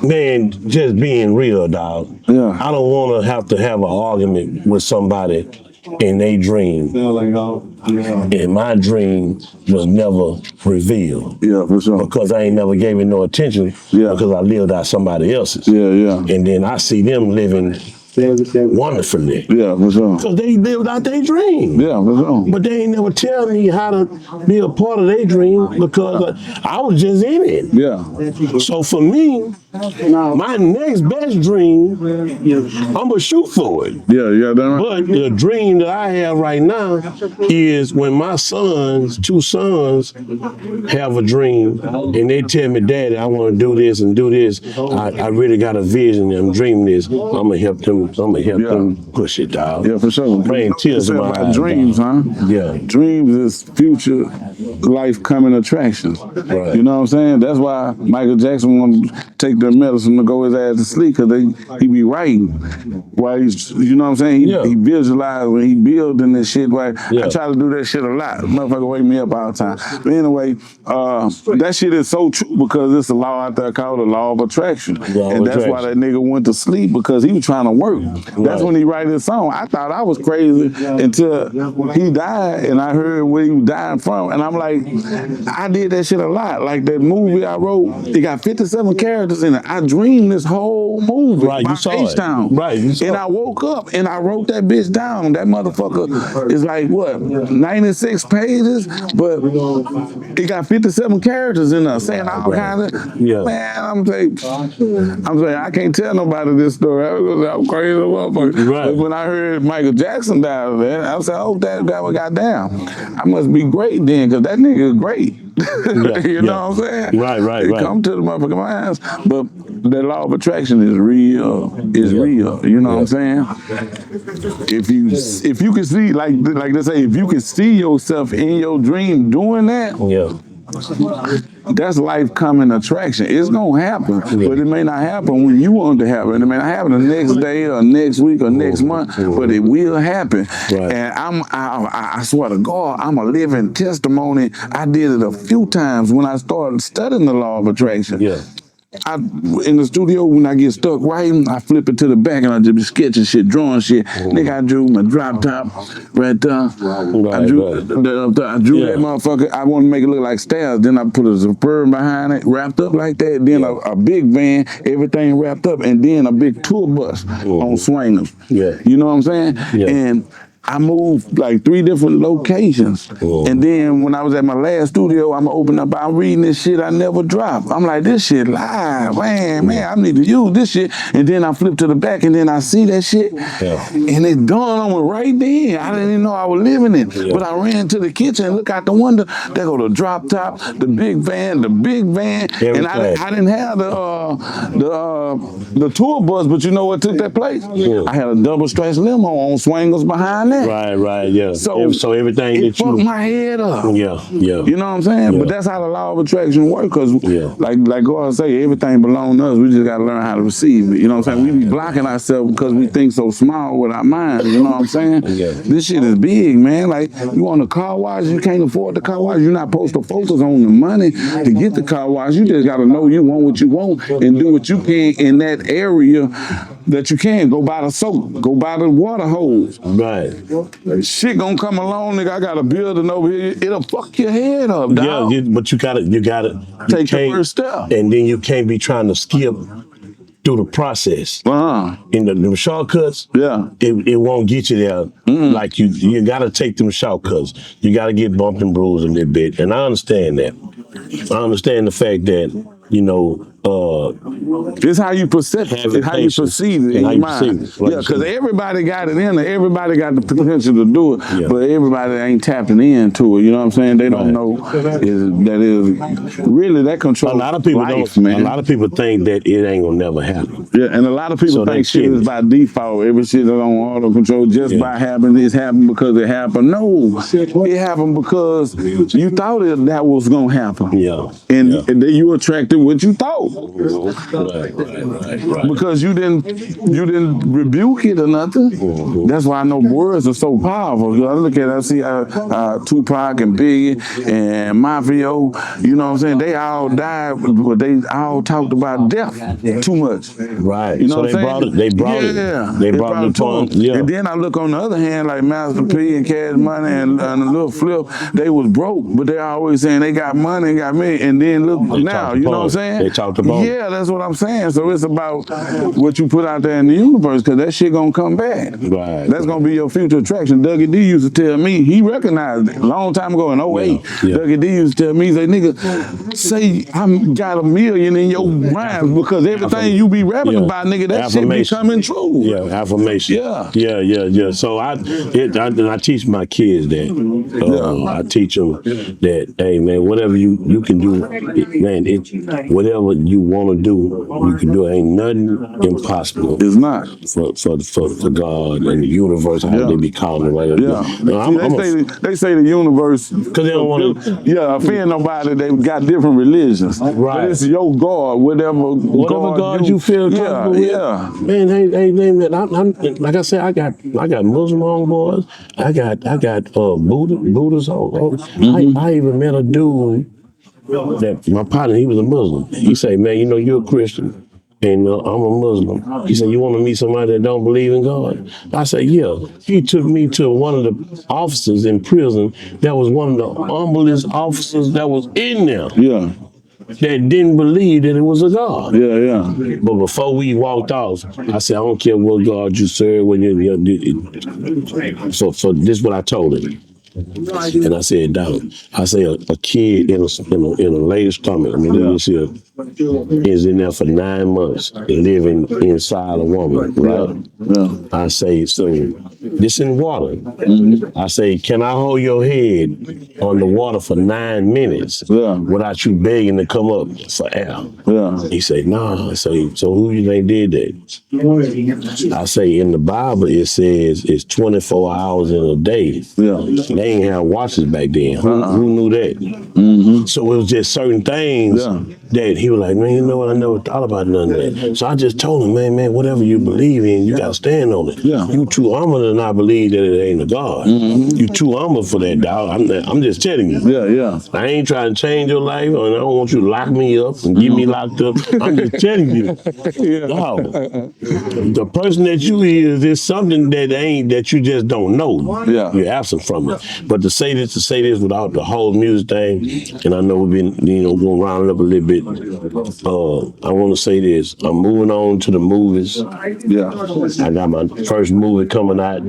Man, just being real, dog. Yeah. I don't want to have an argument with somebody in their dream. And my dream was never revealed. Yeah, for sure. Because I ain't never gave it no attention. Yeah. Because I lived out somebody else's. Yeah. And then I see them living wonderfully. Yeah, for sure. Because they lived out their dream. Yeah, for sure. But they ain't never tell me how to be a part of their dream because I was just in it. Yeah. So for me, my next best dream, I'm gonna shoot for it. Yeah, that right. But the dream that I have right now is when my two sons, have a dream and they tell me, Daddy, I want to do this and do this. I really got a vision and I'm dreaming this. I'm gonna help them. I'm gonna help them push it, dog. Yeah, for sure. Bring tears in my eyes. Dreams, dog. huh? Yeah. Dreams is future life coming attractions. Right. You know what I'm saying? That's why Michael Jackson wanted to take their medicine to go his ass to sleep because he be writing while he's, you know what I'm saying? He visualized when he building this shit. Right? I try to do that shit a lot. Motherfucker wake me up all the time. But anyway, that shit is so true because it's a law out there called the law of attraction. And that's why that nigga went to sleep because he was trying to work. That's when he write his song. I thought I was crazy until he died and I heard where he was dying from. And I'm like, I did that shit a lot. Like that movie I wrote, it got 57 characters in it. I dreamed this whole movie. Right, you saw H-Town. it. Right, you saw and I woke up and I wrote that bitch down. That motherfucker is like, what, 96 pages? But it got 57 characters in there saying all kind of, man, I'm saying, I can't tell nobody this story. I'm crazy motherfucker. Right. But when I heard Michael Jackson died of that, I said, oh, that guy goddamn. I must be great then, because that nigga is great. You know what I'm saying? Right. It come to the motherfucking minds. But the law of attraction is real. It's real. You know what I'm saying? If you can see, like they say, if you can see yourself in your dream doing that, that's life coming attraction. It's gonna happen, but it may not happen when you want it to happen. It may not happen the next day or next week or next month, but it will happen. And I swear to God, I'm a living testimony. I did it a few times when I started studying the law of attraction. In the studio, when I get stuck writing, I flip it to the back and I just be sketching shit, drawing shit. Nigga, I drew my drop top right there. I drew that motherfucker. I want to make it look like stairs. Then I put a Superb behind it, wrapped up like that. Then a big van, everything wrapped up, and then a big tour bus on swingers. You know what I'm saying? And I moved like 3 different locations. And then when I was at my last studio, I'm reading this shit I never dropped. I'm like, this shit live, man, I need to use this shit. And then I flip to the back and then I see that shit. And it dawned on me right then. I didn't even know I was living it. But I ran to the kitchen and look out the window. There go the drop top, the big van. Everything. And I didn't have the tour bus, but you know what took that place? I had a double stretch limo on swingers behind that. Right, yeah. So everything it fucked my head up. Yeah. You know what I'm saying? But that's how the law of attraction works, because like God say, everything belongs to us. We just got to learn how to receive it. You know what I'm saying? We be blocking ourselves because we think so small with our minds. You know what I'm saying? This shit is big, man. Like, you want a car wash, you can't afford the car wash. You're not supposed to focus on the money to get the car wash. You just got to know you want what you want and do what you can in that area that you can. Go buy the soap. Go buy the water hose. Right. Shit gonna come along, nigga. I got a building over here. It'll fuck your head up, dog. Yeah, but you gotta Take the first step. and then you can't be trying to skip through the process. In the shortcuts, Yeah. it won't get you there. Like you gotta take them shortcuts. You gotta get bumped and bruised a little bit. And I understand that. I understand the fact that, you know, it's how you perceive it. It's how you perceive it in your mind. Yeah, because everybody got it in there. Everybody got the potential to do it, but everybody ain't tapping into it. You know what I'm saying? They don't know that is really that controls a lot of people life, man. A lot of people think that it ain't gonna never happen. Yeah, and a lot of people think shit is by default. Every shit is on auto control just by happening. It's happened because it happened. No, it happened because you thought that was gonna happen. Yeah, and then you attracted what you thought. Right. Because you didn't rebuke it or nothing. That's why I know words are so powerful. I look at it, I see Tupac and Biggie and Mafio. You know what I'm saying? They all died, but they all talked about death too much. Right. You know so what I'm saying? They brought it upon. Yeah. And then I look on the other hand, like Master P and Cash Money and Lil Flip, they was broke, but they always saying they got money and got me. And then look now, you know what I'm saying? They talked about it. Yeah, that's what I'm saying. So it's about what you put out there in the universe, because that shit gonna come back. Right. That's gonna be your future attraction. Dougie D used to tell me, he recognized it a long time ago in 08. Dougie D used to tell me, he said, nigga, say I got $1 million in your rhymes, because everything you be rapping about, nigga, that shit be coming true. Yeah, affirmation. Yeah. So I teach my kids that. I teach them that, hey man, whatever you can do, man, whatever you want to do, you can do. Ain't nothing impossible. It's not for God and the universe, how they be calling it right. They say the universe because they don't want to offend nobody. They got different religions. Right. But it's your God, whatever God you feel comfortable with. Yeah. Man, hey, I'm like I said, I got Muslim homeboys. I got Buddhist homeboys. I even met a dude that my partner, he was a Muslim. He say, man, you know, you're a Christian. And I'm a Muslim. He said, you want to meet somebody that don't believe in God? I said, yeah. He took me to one of the officers in prison that was one of the humblest officers that was in there. Yeah. That didn't believe that it was a God. Yeah. But before we walked off, I said, I don't care what God you serve. So this is what I told him. And I said, down. I say a kid in a lady's stomach, this here, is in there for 9 months living inside a woman, right? Yeah. I say, so this in water. I say, can I hold your head on the water for 9 minutes without you begging to come up for air? Yeah. He said, nah. I say, so who you think did that? I say, in the Bible it says it's 24 hours in a day. Yeah. They ain't have watches back then. Who knew that? So it was just certain things that he was like, man, you know what? I never thought about none of that. So I just told him, man, whatever you believe in, you got to stand on it. Yeah. You too humble to not believe that it ain't a God. You too humble for that, dog. I'm just telling you. Yeah. I ain't trying to change your life, and I don't want you to lock me up and get me locked up. I'm just telling you. Dog, the person that you is something that you just don't know. Yeah. You're absent from it. But to say this without the whole music thing, and I know we've been, going round it up a little bit. I want to say this. I'm moving on to the movies. Yeah. I got my first movie coming out.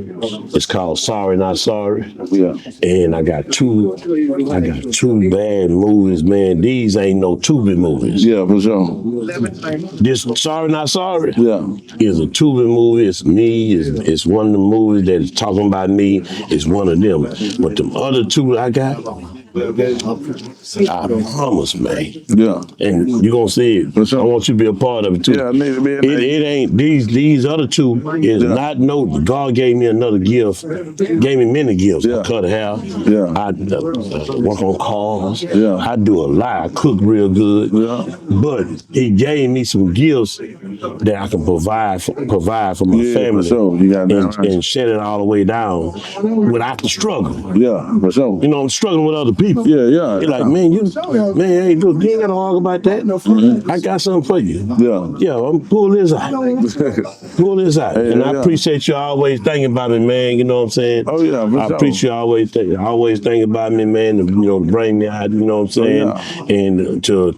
It's called Sorry Not Sorry. Yeah. And I got two bad movies, man. These ain't no Tubi movies. Yeah, for sure. This Sorry Not Sorry is a Tubi movie. It's me. It's one of the movies that is talking about me. It's one of them. But the other two I got, I promise, man. Yeah. And you're gonna see it. Sure. I want you to be a part of it too. Yeah, I need to be in it. It ain't these other two is not no. God gave me another gift. Gave me many gifts. I cut hair. Yeah. I work on cars. Yeah. I do a lot. I cook real good. Yeah. But he gave me some gifts that I can provide for my family. For sure. You got that and shut it all the way down without the struggle. Yeah, for sure. I'm struggling with other people. people. Yeah. They're like, man, hey, dude, you ain't gotta argue about that. I got something for you. Yeah, I'm pull this out. Pull this out. And I appreciate you always thinking about me, man. You know what I'm saying? Oh yeah, for I sure. appreciate you always thinking about me, man, to bring me out, you know what I'm saying? And to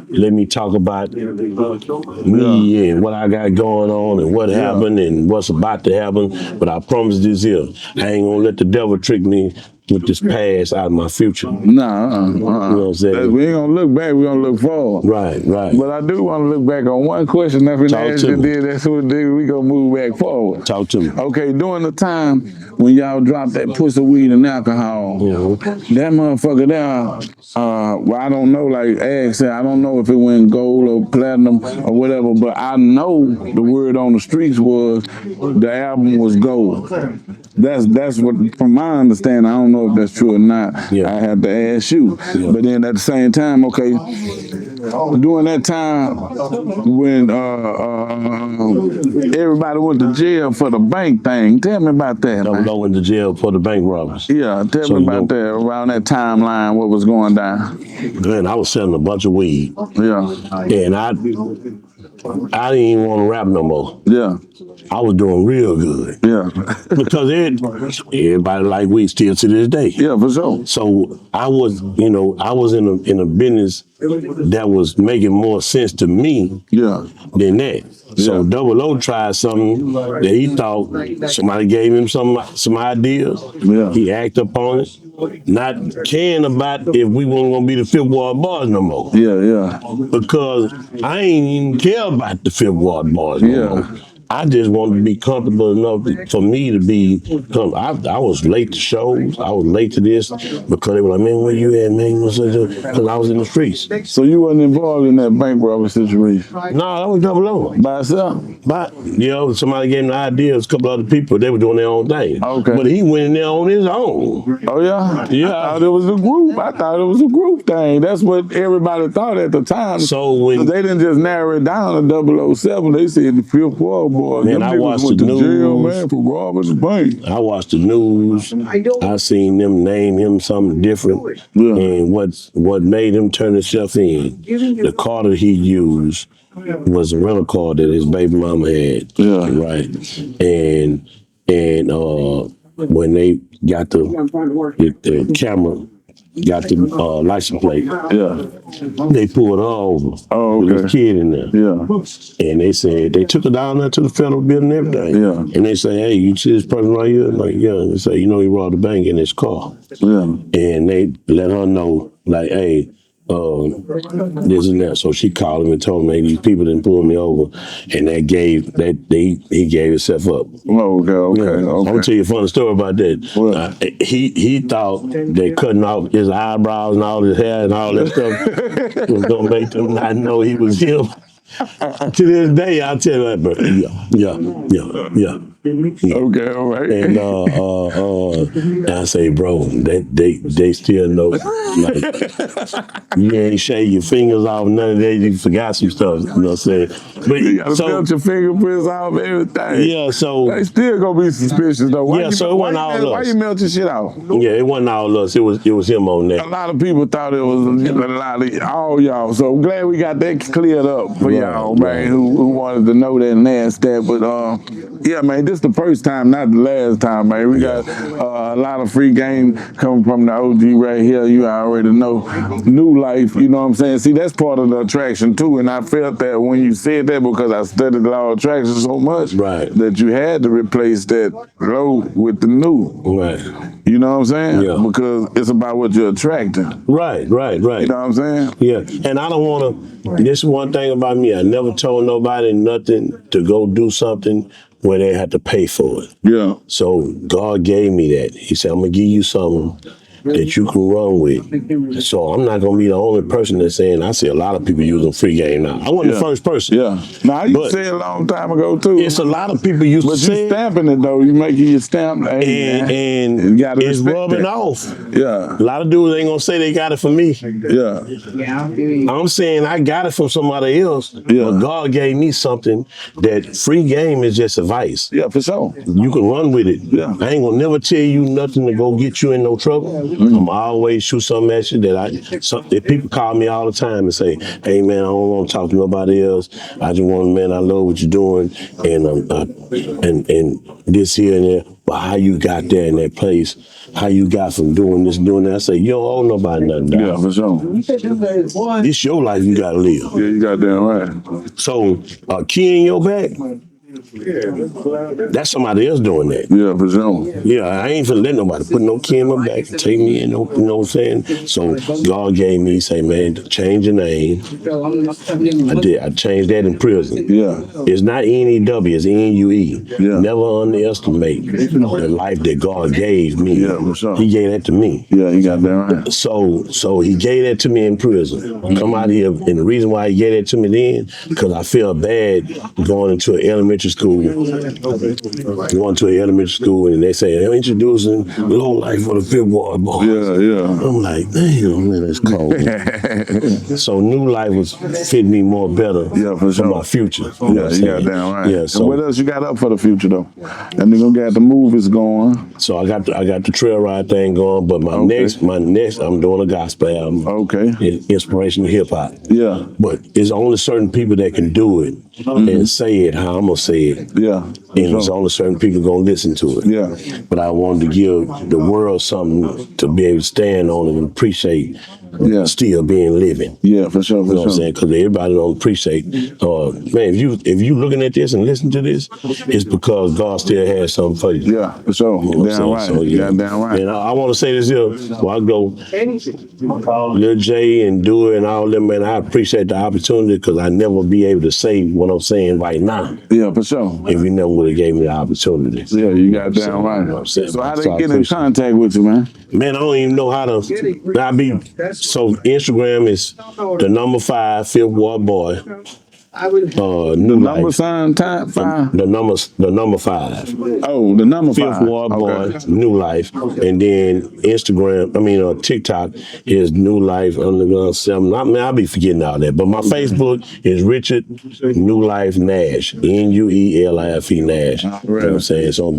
let me talk about me and what I got going on and what happened and what's about to happen. But I promise this here, I ain't gonna let the devil trick me with this past out of my future. Nah, You know what I'm saying? we ain't gonna look back, we gonna look forward. Right. But I do want to look back on one question I've been asked and then that's what we gonna move back forward. Talk to me. Okay, during the time when y'all dropped that pussy, weed, and alcohol, that motherfucker there, well, I don't know, like Ag said, I don't know if it went gold or platinum or whatever, but I know the word on the streets was the album was gold. That's what, from my understanding, I don't know if that's true or not. I have to ask you. But then at the same time, okay, during that time when everybody went to jail for the bank thing, tell me about that. I went to jail for the bank robbers. Yeah, tell me about that, around that timeline, what was going down. Man, I was selling a bunch of weed. Yeah. And I didn't even want to rap no more. Yeah. I was doing real good. Yeah. Because everybody like weed still to this day. Yeah, for sure. So I was in a business that was making more sense to me than that. So Double O tried something that he thought somebody gave him some ideas. Yeah. He acted upon it, not caring about if we weren't gonna be the Fifth Ward Boys no more. Yeah. Because I ain't even care about the Fifth Ward Boys no more. I just wanted to be comfortable enough for me to be. I was late to shows. I was late to this because they were like, "Man, where you at, man?" Because I was in the streets. So you wasn't involved in that bank robbery situation? No, I was Double O by itself. But somebody gave him the ideas. A couple other people, they were doing their own thing. Okay. But he went in there on his own. Oh yeah. Yeah. I thought it was a group. I thought it was a group thing. That's what everybody thought at the time. So when they didn't just narrow it down to 007, they said the Fifth Ward Boys. Man, I watched the news. Jail, man, for robbing the bank. I watched the news. I seen them name him something different. And what made him turn himself in, the car that he used was a rental car that his baby mama had. Right. And when they got the camera, got the license plate. They pulled her over. Oh, with this kid in there. And they said they took her down there to the federal building and everything. And they say, "Hey, you see this person right here?" I'm like, yeah. And they say, "You know, he robbed the bank in his car." And they let her know, like, "Hey, this and that." So she called him and told him, "Hey, these people didn't pull me over," and he gave himself up. Okay. I'm gonna tell you a funny story about that. He thought that cutting off his eyebrows and all his hair and all that stuff was gonna make them not know he was him. To this day, I'll tell you that, bro. Yeah. Okay, all right. And I say, bro, they still know. Like, you ain't shave your fingers off, none of that. You forgot some stuff. You know what I'm saying? But you gotta melt your fingerprints off, everything. Yeah, so they still gonna be suspicious though. Why so it wasn't all us. Why you melt your shit off? Yeah, it wasn't all us. It was him on that. A lot of people thought it was a lot of all y'all. So I'm glad we got that cleared up for y'all, man, who wanted to know that and ask that. But yeah, man, this the first time, not the last time, man. We got a lot of free game coming from the OG right here. You already know. Nue Life, you know what I'm saying? See, that's part of the attraction too. And I felt that when you said that because I studied law of attraction so much that you had to replace that low with the new. Right. You know what I'm saying? Yeah. Because it's about what you're attracting. Right. You know what I'm saying? Yeah. And I don't want to, this is one thing about me. I never told nobody nothing to go do something where they had to pay for it. Yeah. So God gave me that. He said, I'm going to give you something that you can run with. So I'm not going to be the only person that's saying, I see a lot of people using free game now. I wasn't the first person. Yeah. Now, you said a long time ago, too. It's a lot of people used to say. But you stamping it, though. You making your stamp. And it's rubbing off. Yeah. A lot of dudes ain't going to say they got it from me. Yeah. I'm saying I got it from somebody else, but God gave me something that free game is just advice. Yeah, for sure. You can run with it. Yeah. I ain't going to never tell you nothing to go get you in no trouble. I'm always shoot something at you that people call me all the time and say, hey man, I don't want to talk to nobody else. I just want, man, I love what you're doing and this here and there. But how you got there in that place, how you got from doing this, doing that. I say, you don't owe nobody nothing. Yeah, for sure. This your life you gotta live. Yeah, you goddamn right. So key in your back, that's somebody else doing that. Yeah, for sure. Yeah, I ain't finna let nobody put no key in my back and take me in, you know what I'm saying? So God gave me, say, man, change your name. I did. I changed that in prison. Yeah. It's not N-E-W, it's N-U-E. Yeah. Never underestimate the life that God gave me. Yeah, for sure. He gave that to me. Yeah, you got that right. So he gave that to me in prison. Come out here, and the reason why he gave that to me then, because I felt bad going into an elementary school. Going to an elementary school, and they say they're introducing Low Life for the Fifth Ward boys. Yeah. I'm like, damn, man, that's cold. So Nue Life was fitting me more better for my future. You know Yeah, you got damn right. Yeah, so and what else you got up for the future though? And they gonna get the movies going. So I got the trail ride thing going, but my next I'm doing a gospel album. Okay. Inspirational hip hop. Yeah. But it's only certain people that can do it and say it how I'm gonna say it. Yeah. And it's only certain people gonna listen to it. Yeah. But I wanted to give the world something to be able to stand on and appreciate still being living. Yeah, for sure, You know what I'm saying? Because everybody don't appreciate. Man, if you looking at this and listening to this, it's because God still has something for you. Yeah, for sure. You know what I'm Damn saying? right. So, yeah. Damn right. And I want to say this here before I go. Lil J and Do It and all them, man, I appreciate the opportunity because I never be able to say what I'm saying right now. Yeah, for sure. If you never would have gave me the opportunity. Yeah, you got damn right. You know what I'm saying? So how they get in contact with you, man? Man, I don't even know how to. So Instagram is the number 5 Fifth Ward boy. Nue Number Life. sign type 5. The number 5. Oh, the number 5. Fifth Ward boy, Nue Life, and then TikTok is Nue Life Underground 7. I'll be forgetting all that, but my Facebook is Richard Nue Life Nash, N-U-E-L-I-F-E Nash. You know what I'm saying? So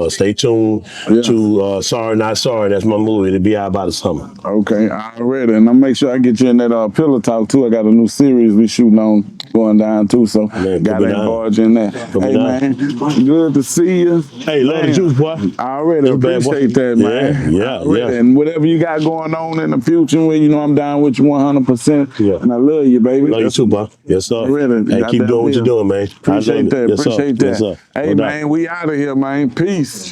stay tuned to Sorry Not Sorry. That's my movie. It'll be out by the summer. Okay, already, and I'll make sure I get you in that Pillow Talk too. I got a new series we shooting on going down too, so got that barge in there. Hey man, good to see you. Hey, love the juice, boy. I already appreciate that, man. Yeah. And whatever you got going on in the future, well, you know I'm down with you 100%. Yeah. And I love you, baby. Love you too, boy. Yes, sir. Hey, keep doing what you're doing, man. Appreciate that. Yes, Appreciate that. Yes, sir. Hey, man, we out of here, man. Peace.